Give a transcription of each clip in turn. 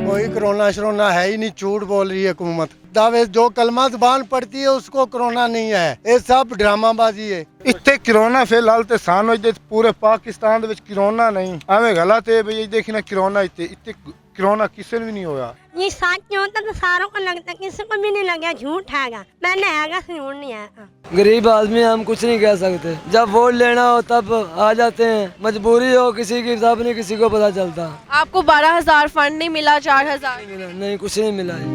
कोई कोरोना शरोना है ही नहीं, झूठ बोल रही है हुकूमत। दावे जो कलमा जुबान पड़ती है उसको कोरोना नहीं है, ये सब ड्रामाबाजी है। ਇੱਥੇ ਕਰੋਨਾ ਫਿਲਹਾਲ ਤੇ ਸਾਨੂੰ ਇੱਥੇ ਪੂਰੇ ਪਾਕਿਸਤਾਨ ਦੇ ਵਿੱਚ ਕਰੋਨਾ ਨਹੀਂ ਐਵੇਂ ਗਲਤ ਹੈ ਬਈ ਦੇਖੀ ਨਾ ਕਰੋਨਾ ਇੱਥੇ ਕਰੋਨਾ ਕਿਸੇ ਨੂੰ ਵੀ ਨਹੀਂ ਹੋਇਆ। ये सच होता तो सारों को लगता, किसी को भी नहीं लगा झूठ हैगा। मैंने हैगा झूठ नहीं है। गरीब आदमी हम कुछ नहीं कह सकते, जब वोट लेना हो तब आ जाते हैं, मजबूरी हो किसी की तब नहीं किसी को पता चलता। आपको 12,000 फंड नहीं मिला, 4,000? नहीं कुछ नहीं मिला है।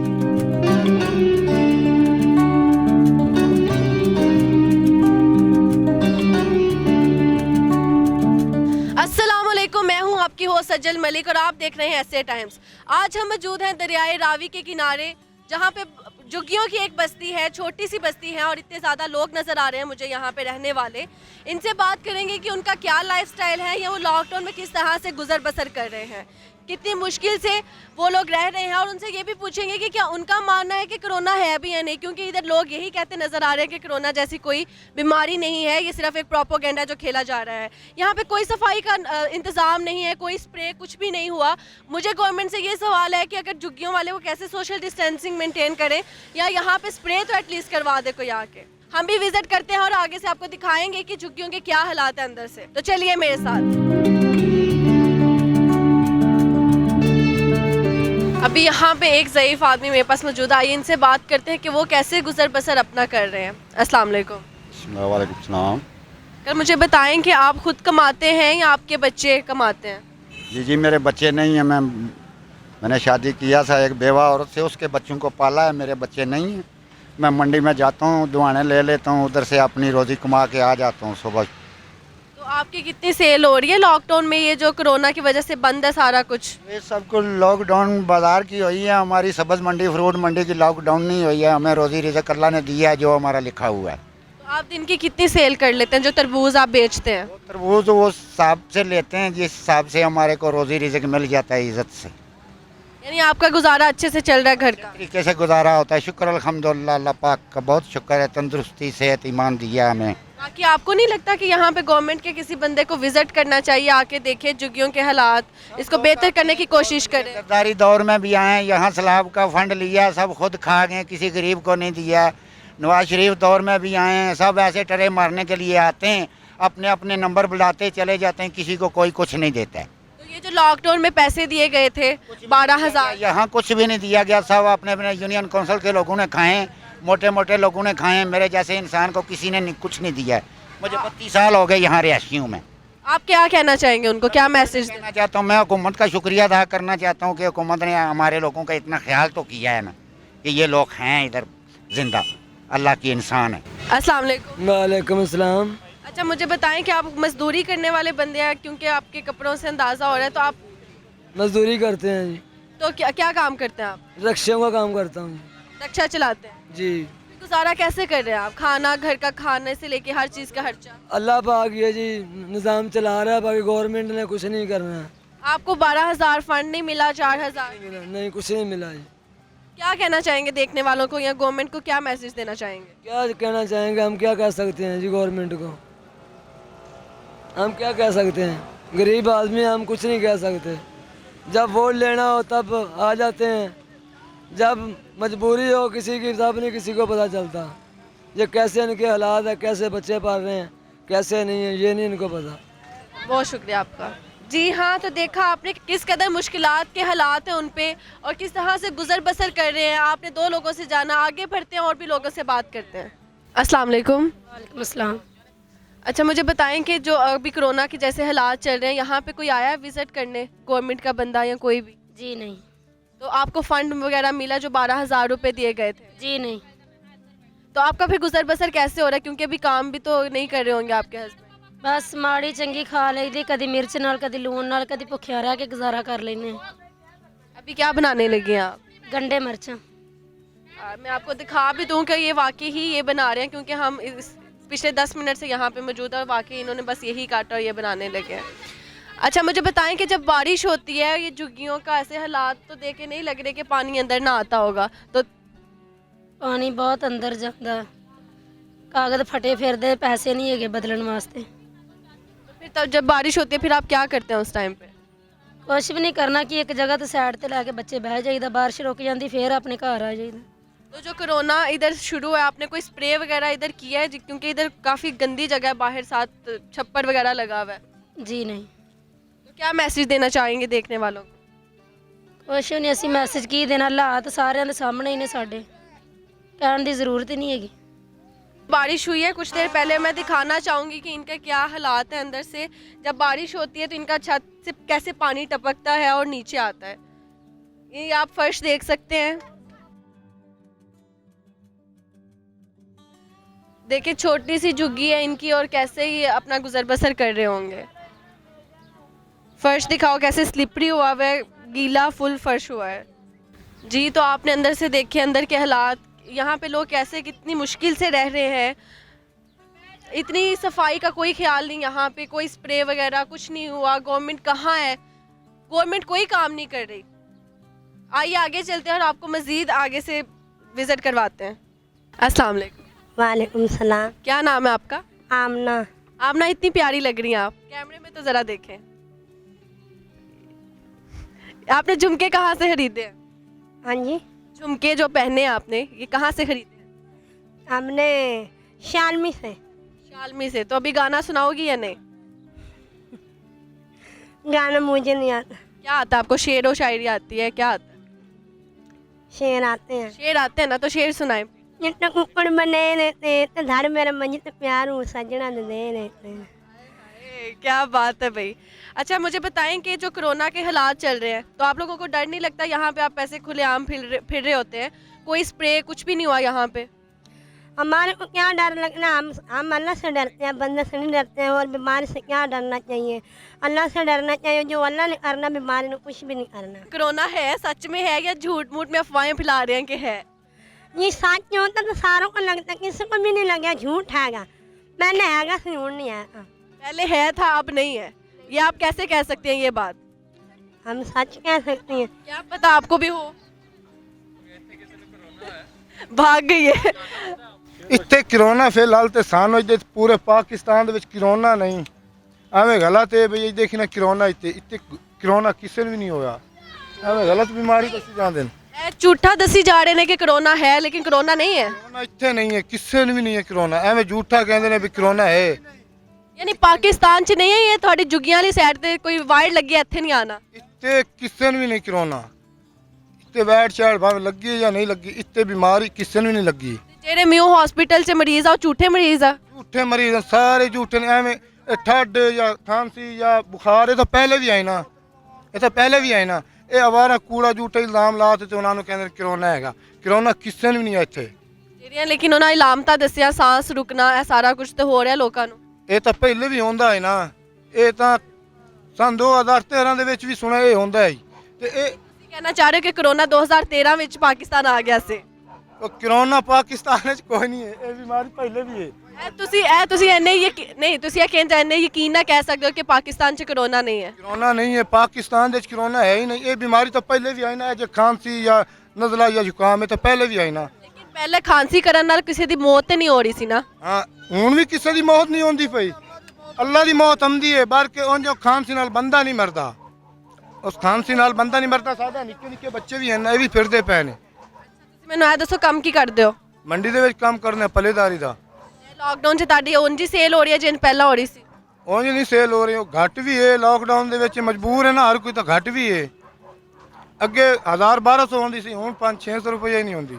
अस्सलामुअलैकुम, मैं हूं आपकी होस्ट सज्जल मलिक और आप देख रहे हैं ऐसे टाइम्स। आज हम मौजूद हैं दरियाए रावी के किनारे, जहां पे झुग्गियों की एक बस्ती है, छोटी सी बस्ती है और इतने ज़्यादा लोग नज़र आ रहे हैं मुझे यहाँ पे रहने वाले। इनसे बात करेंगे कि उनका क्या लाइफस्टाइल है या वो लॉकडाउन में किस तरह से गुजर बसर कर रहे हैं, कितनी मुश्किल से वो लोग रह रहे हैं, और उनसे ये भी पूछेंगे कि क्या उनका मानना है कि कोरोना है भी या नहीं, क्योंकि इधर लोग यही कहते नज़र आ रहे हैं कि कोरोना जैसी कोई बीमारी नहीं है, ये सिर्फ एक प्रोपोगेंडा जो खेला जा रहा है। यहाँ पे कोई सफाई का इंतज़ाम नहीं है, कोई स्प्रे कुछ भी नहीं हुआ। मुझे गवर्नमेंट से ये सवाल है कि अगर झुग्गियों वाले वो कैसे सोशल डिस्टेंसिंग मेंटेन करें, या यहाँ पे स्प्रे तो एटलीस्ट करवा दे कोई आके। हम भी विजिट करते हैं और आगे से आपको दिखाएंगे कि झुग्गियों के क्या हालात है अंदर से। तो चलिए मेरे साथ। अभी यहाँ पे एक ज़ईफ़ आदमी मेरे पास मौजूद है, आइए इनसे बात करते हैं कि वो कैसे गुजर बसर अपना कर रहे हैं। अस्सलाम वालेकुम। वालेकुम सलाम। कर मुझे बताएं कि आप खुद कमाते हैं या आपके बच्चे कमाते हैं? जी मेरे बच्चे नहीं हैं, मैंने शादी किया था एक बेवा औरत से, उसके बच्चों को पाला है, मेरे बच्चे नहीं हैं। मैं मंडी में जाता हूँ, दुआने ले लेता हूँ, उधर से अपनी रोज़ी कमा के आ जाता हूँ सुबह। तो आपकी कितनी सेल हो रही है लॉकडाउन में, ये जो कोरोना की वजह से बंद है सारा कुछ? ये सब कुछ लॉकडाउन बाज़ार की हुई है, हमारी सब्ज़ मंडी फ्रूट मंडी की लॉकडाउन नहीं हुई है। हमें रोज़ी रिज़्क़ अल्लाह ने दिया है जो हमारा लिखा हुआ है। तो आप दिन की कितनी सेल कर लेते हैं जो तरबूज आप बेचते हैं? तरबूज वो हिसाब से लेते हैं जिस हिसाब से हमारे को रोज़ी रिज़्क़ मिल जाता है इज़्ज़त से। यानी आपका गुजारा अच्छे से चल रहा है घर का? तरीके से गुजारा होता है, शुक्र अल्हम्दुलिल्लाह, अल्लाह पाक का बहुत शुक्र है, तंदुरुस्ती सेहत ईमान दिया हमें। बाकी आपको नहीं लगता कि यहाँ पे गवर्नमेंट के किसी बंदे को विजिट करना चाहिए, आके देखे झुग्गियों के हालात, इसको बेहतर करने की कोशिश करें? सरदारी दौर में भी आए, यहाँ सलाब का फंड लिया, सब खुद खा गए, किसी गरीब को नहीं दिया। नवाज शरीफ दौर में भी आए हैं, सब ऐसे टरे मारने के लिए आते हैं, अपने अपने नंबर बुलाते चले जाते हैं, किसी को कोई कुछ नहीं देता है। तो ये जो लॉकडाउन में पैसे दिए गए थे 12,000, यहाँ कुछ भी नहीं दिया गया, सब अपने अपने यूनियन काउंसिल के लोगों ने खाए, मोटे मोटे लोगों ने खाए, मेरे जैसे इंसान को किसी ने कुछ नहीं दिया है। मुझे 32 साल हो गए यहाँ रिहायशियों में। आप क्या कहना चाहेंगे उनको, क्या मैसेज कहना चाहता हूँ, मैं हुकूमत का शुक्रिया अदा करना चाहता हूँ कि हुकूमत ने हमारे लोगों का इतना ख्याल तो किया है ना, कि ये लोग हैं इधर जिंदा, अल्लाह की इंसान है। अस्सलाम वालेकुम। वालेकुम अस्सलाम। अच्छा मुझे बताएं कि आप मजदूरी करने वाले बंदे हैं, क्योंकि आपके कपड़ों से अंदाज़ा हो रहा है, तो आप मजदूरी करते हैं जी। तो क्या काम करते हैं आप? रक्षों का काम करता हूँ रक्षा चलाते हैं जी। गुजारा कैसे कर रहे हैं आप? खाना, घर का खाने से लेके हर चीज़ का खर्चा? अल्लाह पाक ये जी निज़ाम चला रहा है, बाकी गवर्नमेंट ने कुछ नहीं करना है। आपको 12,000 फंड नहीं मिला, 4,000? नहीं कुछ नहीं मिला जी। क्या कहना चाहेंगे देखने वालों को या गवर्नमेंट को, क्या मैसेज देना चाहेंगे? क्या कहना चाहेंगे, हम क्या कह सकते हैं जी गवर्नमेंट को, हम क्या कह सकते हैं, गरीब आदमी हम कुछ नहीं कह सकते, जब वोट लेना हो तब आ जाते हैं, जब मजबूरी हो किसी की तब नहीं किसी को पता चलता। ये कैसे इनके हालात है, कैसे बच्चे पाल रहे हैं, कैसे नहीं है, ये नहीं इनको पता। बहुत शुक्रिया आपका। जी हाँ, तो देखा आपने किस कदर मुश्किलात के हालात हैं उन पे और किस तरह से गुजर बसर कर रहे हैं। आपने 2 लोगों से जाना, आगे बढ़ते हैं और भी लोगों से बात करते हैं। अस्सलाम वालेकुम। वालेकुम अस्सलाम। अच्छा मुझे बताएं कि जो अभी कोरोना के जैसे हालात चल रहे हैं, यहाँ पे कोई आया है विजिट करने, गवर्नमेंट का बंदा या कोई भी? जी नहीं। तो आपको फंड वगैरह मिला जो 12,000 रुपये दिए गए थे? जी नहीं। तो आपका फिर गुजर बसर कैसे हो रहा है, क्योंकि अभी काम भी तो नहीं कर रहे होंगे आपके हस्बैंड? बस माड़ी चंगी खा लईदी, कदी मिर्च नाल, कदी लून नाल, कदी भुखिया रह के गुजारा कर लेने। अभी क्या बनाने लगे हैं आप? गंडे मिर्चा। मैं आपको दिखा भी दूँ कि ये वाकई ही ये बना रहे हैं, क्योंकि हम पिछले 10 मिनट से यहाँ पे मौजूद है और वाकई इन्होंने बस यही काटा और ये बनाने लगे हैं। अच्छा मुझे बताएं कि जब बारिश होती है, ये झुग्गियों का ऐसे हालात तो देख के नहीं लग रहे कि पानी अंदर ना आता होगा? तो पानी बहुत अंदर जाता, कागज फटे फिरदे, पैसे नहीं है बदलन वास्ते। फिर तब जब बारिश होती है फिर आप क्या करते हैं उस टाइम पे? ਕੁਛ ਵੀ ਨਹੀਂ ਕਰਨਾ ਕਿ ਇੱਕ ਜਗ੍ਹਾ ਤੇ ਸਾਈਡ ਤੇ ਲੈ ਕੇ ਬੱਚੇ ਬਹਿ ਜਾਈਦਾ, ਬਾਰਿਸ਼ ਰੁਕ ਜਾਂਦੀ ਫੇਰ ਆਪਣੇ ਘਰ ਆ ਜਾਈਦਾ। तो जो कोरोना इधर शुरू है आपने कोई स्प्रे वगैरह इधर किया है क्योंकि इधर काफ़ी गंदी जगह है, बाहर साथ छप्पर वगैरह लगा हुआ है। ਜੀ ਨਹੀਂ, तो क्या मैसेज देना चाहेंगे देखने वालों को? ਕੁਛ ਵੀ ਨਹੀਂ, ਅਸੀਂ ਮੈਸੇਜ ਕੀ ਦੇਣਾ, ਹਾਲਾਤ ਸਾਰਿਆਂ ਦੇ ਸਾਹਮਣੇ ਹੀ ਨੇ ਸਾਡੇ, ਕਹਿਣ ਦੀ ਜ਼ਰੂਰਤ ਹੀ ਨਹੀਂ ਹੈਗੀ। बारिश हुई है कुछ देर पहले, मैं दिखाना चाहूँगी कि इनका क्या हालात है अंदर से। जब बारिश होती है तो इनका छत से कैसे पानी टपकता है और नीचे आता है। ये आप फर्श देख सकते हैं, देखिए छोटी सी झुग्गी है इनकी और कैसे ये अपना गुजर बसर कर रहे होंगे। फर्श दिखाओ कैसे स्लिपरी हुआ हुआ है, गीला फुल फर्श हुआ है जी। तो आपने अंदर से देखे अंदर के हालात, यहाँ पे लोग कैसे कितनी मुश्किल से रह रहे हैं। इतनी सफाई का कोई ख्याल नहीं, यहाँ पे कोई स्प्रे वगैरह कुछ नहीं हुआ। गवर्नमेंट कहाँ है, गवर्नमेंट कोई काम नहीं कर रही। आइए आगे चलते हैं और आपको मज़ीद आगे से विज़िट करवाते हैं। अस्सलाम वालेकुम। वालेकुम सलाम। क्या नाम है आपका? आमना। आमना, इतनी प्यारी लग रही हैं आप, कैमरे में तो ज़रा देखें। आपने झुमके कहाँ से खरीदे हैं? हाँ जी, झुमके जो पहने हैं आपने ये कहाँ से खरीदे हैं? हमने शालमी से। शालमी से। तो अभी गाना सुनाओगी या नहीं? गाना मुझे नहीं आता। क्या आता है आपको? शेर और शायरी आती है? क्या आता है? शेर आते हैं। शेर आते हैं ना, तो शेर सुनाए। जितना कुकड़ बने रहते तो धर मेरा मंजित प्यार हूँ सजना दे रहते हैं। क्या बात है भाई। अच्छा मुझे बताएं कि जो कोरोना के हालात चल रहे हैं तो आप लोगों को डर नहीं लगता? यहाँ पे आप ऐसे खुलेआम फिर रहे होते हैं, कोई स्प्रे कुछ भी नहीं हुआ यहाँ पे? हमारे को क्या डर लगना, हम अल्लाह से डरते हैं, बंदे से नहीं डरते हैं। और बीमारी से क्या डरना चाहिए, अल्लाह से डरना चाहिए। जो अल्लाह ने करना बीमारी ने कुछ भी नहीं करना। कोरोना है सच में है या झूठ मूठ में अफवाहें फैला रहे हैं कि है? ये सच नहीं होता तो सारों को लगता, किसी को भी नहीं लगा झूठ हैगा। मैंने हैगा झूठ नहीं है। पहले है था अब नहीं है, ये आप कैसे कह सकते हैं ये बात? हम सच कह सकते हैं। क्या पता आपको भी हो। भाग गई है। ਇੱਥੇ ਕਰੋਨਾ ਫਿਲਹਾਲ ਤੇ ਸਾਨੂੰ ਇੱਥੇ ਪੂਰੇ ਪਾਕਿਸਤਾਨ ਦੇ ਵਿੱਚ ਕਰੋਨਾ ਨਹੀਂ, ਐਵੇਂ ਗਲਤ ਹੈ ਵੀ ਇਹ ਦੇਖੀ ਨਾ ਕਰੋਨਾ ਇੱਥੇ ਕਰੋਨਾ ਕਿਸੇ ਨੂੰ ਵੀ ਨਹੀਂ ਹੋਇਆ, ਐਵੇਂ ਗਲਤ ਬਿਮਾਰੀ ਦੱਸੀ ਜਾਂਦੇ ਨੇ। ਇਹ ਝੂਠਾ ਦੱਸੀ ਜਾ ਰਹੇ ਨੇ ਕਿ ਕਰੋਨਾ ਹੈ ਲੇਕਿਨ ਕਰੋਨਾ ਨਹੀਂ ਹੈ। ਕਰੋਨਾ ਇੱਥੇ ਨਹੀਂ ਹੈ, ਕਿਸੇ ਨੂੰ ਵੀ ਨਹੀਂ ਹੈ ਕਰੋਨਾ, ਐਵੇਂ ਝੂਠਾ ਕਹਿੰਦੇ ਨੇ ਵੀ ਕਰੋਨਾ ਹੈ। ਯਾਨੀ ਪਾਕਿਸਤਾਨ 'ਚ ਨਹੀਂ ਹੈ ਇਹ, ਤੁਹਾਡੀ ਜੁੱਗੀਆਂ ਵਾਲੀ ਸਾਈਡ ਤੇ ਕੋਈ ਵਾਇਰ ਲੱਗੀ ਇੱਥੇ ਨਹੀਂ ਆਣਾ। ਇੱਥੇ ਕਿਸੇ ਨੂੰ ਵੀ ਨਹੀਂ ਕਰੋਨਾ, ਇੱਥੇ ਵੈਟ ਸ਼ੈਡ ਭਾਵੇਂ ਲੱਗੀ ਜਾਂ ਨਹੀਂ ਲੱਗੀ, ਇੱਥੇ ਬਿਮਾਰੀ ਕਿਸੇ ਨੂੰ ਵੀ ਨਹੀਂ ਲੱਗੀ। ਜਿਹੜੇ ਮਿਊ ਹਸਪੀਟਲ 'ਚ ਮਰੀਜ਼ ਆ ਉਹ ਝੂਠੇ ਮਰੀਜ਼ ਆ। ਝੂਠੇ ਮਰੀਜ਼ ਸਾਰੇ ਝੂਠੇ ਨੇ, ਐਵੇਂ ਇਹ ਠੱਡ ਜਾਂ ਖਾਂਸੀ ਜਾਂ ਬੁਖਾਰ ਇਹ ਤਾਂ ਪਹਿਲੇ ਵੀ ਆਏ ਨਾ, ਇਹ ਤਾਂ ਪਹਿਲੇ ਵੀ ਆਏ ਨਾ। ਇਹ ਆਵਾਰਾ ਕੂੜਾ ਝੂਠੇ ਇਲਜ਼ਾਮ ਲਾ ਤੇ ਉਹਨਾਂ ਨੂੰ ਕਹਿੰਦੇ ਕਰੋਨਾ ਹੈਗਾ, ਕਰੋਨਾ ਕਿਸੇ ਨੂੰ ਵੀ ਨਹੀਂ ਹੈ ਇੱਥੇ। ਜਿਹੜੀਆਂ ਲੇਕਿਨ ਉਹਨਾਂ ਇਲਾਮਤਾਂ ਦੱਸਿਆ, ਸਾਹ ਰੁਕਣਾ, ਇਹ ਸਾਰਾ ਕੁਝ ਤੇ ਹੋ ਰਿਹਾ ਲੋਕਾਂ ਨੂੰ। ਇਹ ਤਾਂ ਪਹਿਲੇ ਵੀ ਹੁੰਦਾ ਹੈ ਨਾ, ਇਹ ਤਾਂ ਸੰਨ 2013 ਦੇ ਵਿੱਚ ਵੀ ਸੁਣਿਆ ਇਹ ਹੁੰਦਾ ਹੈ ਤੇ ਇਹ ਤੁਸੀਂ ਕਹਿਣਾ ਚਾਹ ਰਹੇ ਹੋ ਕਿ ਕਰੋਨਾ 2013 ਵਿੱਚ ਪਾਕਿਸਤਾਨ ਆ ਗਿਆ ਸੀ? ਉਹ ਕਰੋਨਾ ਪਾਕਿਸਤਾਨ ਵਿੱਚ ਕੋਈ ਨਹੀਂ ਹੈ, ਇਹ ਬਿਮਾਰੀ ਪਹਿਲੇ ਵੀ ਹੈ। ਤੁਸੀਂ ਇੰਨੇ ਨਹੀਂ ਤੁਸੀਂ ਇਹ ਕਹਿੰਦੇ ਇੰਨੇ ਯਕੀਨ ਨਾਲ ਕਹਿ ਸਕਦੇ ਹੋ ਕਿ ਪਾਕਿਸਤਾਨ 'ਚ ਕਰੋਨਾ ਨਹੀਂ ਹੈ? ਕਰੋਨਾ ਨਹੀਂ ਹੈ ਪਾਕਿਸਤਾਨ ਦੇ ਵਿੱਚ, ਕਰੋਨਾ ਹੈ ਹੀ ਨਹੀਂ। ਇਹ ਬਿਮਾਰੀ ਤਾਂ ਪਹਿਲੇ ਵੀ ਆਈ ਨਾ, ਜੇ ਖਾਂਸੀ ਜਾਂ ਨਜ਼ਲਾ ਜਾਂ ਜ਼ੁਕਾਮ ਹੈ ਤਾਂ ਪਹਿਲੇ ਵੀ ਆਈ ਨਾ। ਲੇਕਿਨ ਪਹਿਲੇ ਖਾਂਸੀ ਕਰਨ ਨਾਲ ਕਿਸੇ ਦੀ ਮੌਤ ਤੇ ਨਹੀਂ ਹੋ ਰਹੀ ਸੀ ਨਾ। ਹਾਂ ਹੁਣ ਵੀ ਕਿਸੇ ਦੀ ਮੌਤ ਨਹੀਂ ਹੁੰਦੀ ਪਈ, ਅੱਲਾ ਦੀ ਮੌਤ ਆਉਂਦੀ ਹੈ ਬਾਕੀ ਉਂਝ ਖਾਂਸੀ ਨਾਲ ਬੰਦਾ ਨਹੀਂ ਮਰਦਾ, ਉਸ ਖਾਂਸੀ ਨਾਲ ਬੰਦਾ ਨਹੀਂ ਮਰਦਾ। ਸਾਡਾ ਨਿੱਕੇ ਨਿੱਕੇ ਬੱਚੇ ਵੀ ਹਨ, ਇਹ ਵੀ ਫਿਰਦੇ ਪਏ ਨੇ। ਤੁਸੀਂ ਮੈਨੂੰ ਇਹ ਦੱਸੋ ਕੰਮ ਕੀ ਕਰਦੇ ਹੋ? ਮੰਡੀ ਦੇ ਵਿੱਚ ਕੰਮ ਕਰਨੇ, ਪੱਲੇਦਾਰੀ ਦਾ। ਲਾਕਡਾਊਨ 'ਚ ਤੁਹਾਡੀ ਉਂਝ ਹੀ ਸੇਲ ਹੋ ਰਹੀ ਹੈ ਜਿੰਨ ਪਹਿਲਾਂ ਹੋ ਰਹੀ ਸੀ? ਉਂਝ ਨਹੀਂ ਸੇਲ ਹੋ ਰਹੀ, ਉਹ ਘੱਟ ਵੀ ਹੈ। ਲਾਕਡਾਊਨ ਦੇ ਵਿੱਚ ਮਜਬੂਰ ਹੈ ਨਾ ਹਰ ਕੋਈ, ਤਾਂ ਘੱਟ ਵੀ ਹੈ। ਅੱਗੇ 1000-1200 ਹੁੰਦੀ ਸੀ, ਹੁਣ 500-600 ਰੁਪਏ ਨਹੀਂ ਹੁੰਦੀ।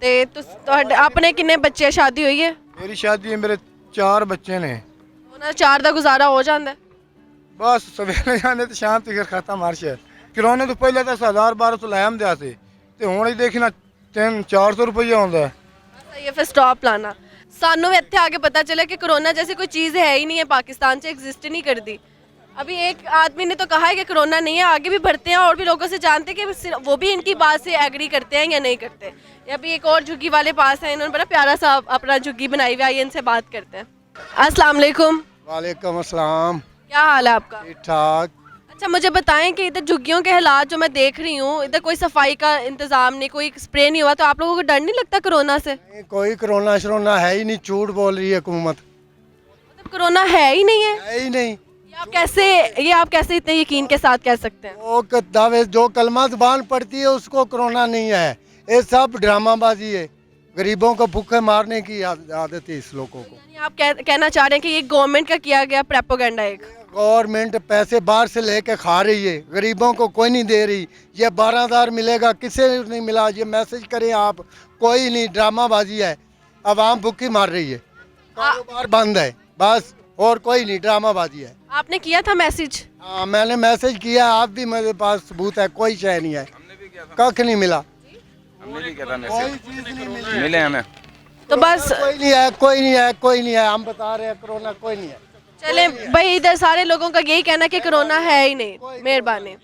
ਤੇ ਤੁਹਾਡੇ ਆਪਣੇ ਕਿੰਨੇ ਬੱਚੇ? ਸ਼ਾਦੀ ਹੋਈ ਹੈ? ਮੇਰੀ ਸ਼ਾਦੀ ਹੈ, ਮੇਰੇ 4 ਬੱਚੇ ਨੇ। ਉਹਨਾਂ ਦਾ 4 ਦਾ ਗੁਜ਼ਾਰਾ ਹੋ ਜਾਂਦਾ ਹੈ? ਬਸ ਸਵੇਰੇ ਜਾਂਦੇ ਤੇ ਸ਼ਾਮ ਤੱਕ ਖਤਮ ਹਰ ਸ਼ਹਿਰ। ਕਰੋਨੇ ਤੋਂ ਪਹਿਲਾਂ ਤਾਂ 1000-1200 ਲੈ ਆਉਂਦੇ ਸੀ ਤੇ ਹੁਣ ਇਹ ਦੇਖੀ ਨਾ 300-400 ਰੁਪਏ ਆਉਂਦਾ। सही है, फिर स्टॉप लाना। सानू भी इतने आगे पता चला कि कोरोना जैसी कोई चीज़ है ही नहीं है, पाकिस्तान से एग्जिस्ट नहीं करती। अभी एक आदमी ने तो कहा है कि कोरोना नहीं है, आगे भी बढ़ते हैं और भी लोगों से जानते हैं कि वो भी इनकी बात से एग्री करते हैं या नहीं करते। अभी एक और झुग्गी वाले पास हैं, इन्होंने बड़ा प्यारा सा अपना झुग्गी बनाई हुई है, आइए इनसे बात करते हैं। अस्सलाम वालेकुम। वालेकुम अस्सलाम। क्या हाल है आपका? ठीक ठाक। अच्छा मुझे बताएं कि इधर झुग्गियों के हालात जो मैं देख रही हूँ, इधर कोई सफाई का इंतजाम नहीं, कोई स्प्रे नहीं हुआ, तो आप लोगों को डर नहीं लगता कोरोना से? कोई कोरोना शरोना है ही नहीं, झूठ बोल रही है हुकूमत। मतलब कोरोना है ही नहीं है? है ही नहीं। ये आप कैसे इतने यकीन के साथ कह सकते हैं? वो दावे जो कलमा ज़बान पड़ती है उसको कोरोना नहीं है। ये सब ड्रामाबाजी है। गरीबों को भूखे मारने की आदत है इस लोगों को। यानी आप कहना चाह रहे हैं कि ये गवर्नमेंट का किया गया प्रोपेगेंडा एक? गवर्नमेंट पैसे बाहर से लेके खा रही है, गरीबों को कोई नहीं दे रही। ये 12,000 मिलेगा, किसे नहीं मिला, ये मैसेज करें आप, कोई नहीं, ड्रामाबाजी है। आवाम भूखी मार रही है, कारोबार बंद है, बस और कोई नहीं, ड्रामाबाजी है। आपने किया था मैसेज? हाँ, मैंने मैसेज किया, आप भी मेरे पास सबूत है, कोई शय नहीं है, कख नहीं मिला, हमने भी किया था कोई मैसेज, चीज नहीं मिली। मिले हमें। तो बस कोई नहीं है, कोई नहीं है, कोई नहीं है, हम बता रहे हैं कोरोना कोई नहीं है। चले भाई, इधर सारे लोगों का यही कहना कि कोरोना है ही नहीं, मेहरबानी।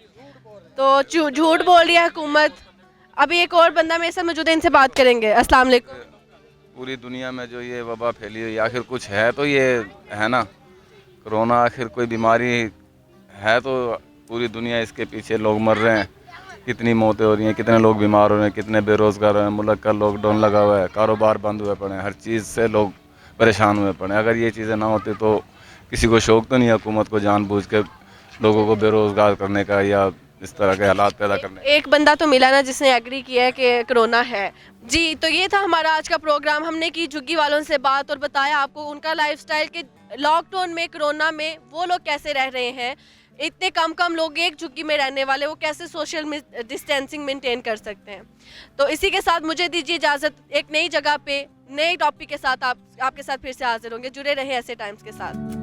तो झूठ बोल रही है हुकूमत। अभी एक और बंदा मेरे साथ मौजूद है, इनसे बात करेंगे। अस्सलाम वालेकुम। पूरी दुनिया में जो ये वबा फैली हुई आखिर कुछ है तो ये है ना, कोरोना आखिर कोई बीमारी है तो पूरी दुनिया इसके पीछे लोग मर रहे हैं, कितनी मौतें हो रही हैं, कितने लोग बीमार हो रहे हैं, कितने बेरोज़गार हैं, मुल्क का लॉकडाउन लगा हुआ है, कारोबार बंद हुए पड़े हैं, हर चीज़ से लोग परेशान हुए पड़े हैं। अगर ये चीज़ें ना होती तो किसी को शौक़ तो नहीं है हुकूमत को जानबूझ के लोगों को बेरोज़गार करने का या इस तरह के हालात पैदा करने। एक बंदा तो मिला ना जिसने एग्री किया है कि कोरोना है। जी, तो ये था हमारा आज का प्रोग्राम। हमने की झुग्गी वालों से बात और बताया आपको उनका लाइफस्टाइल के लॉकडाउन में, कोरोना में वो लोग कैसे रह रहे हैं। इतने कम लोग एक झुग्गी में रहने वाले, वो कैसे सोशल डिस्टेंसिंग मेंटेन कर सकते हैं। तो इसी के साथ मुझे दीजिए इजाज़त। एक नई जगह पे नए टॉपिक के साथ आपके साथ फिर से हाजिर होंगे। जुड़े रहे ऐसे टाइम्स के साथ।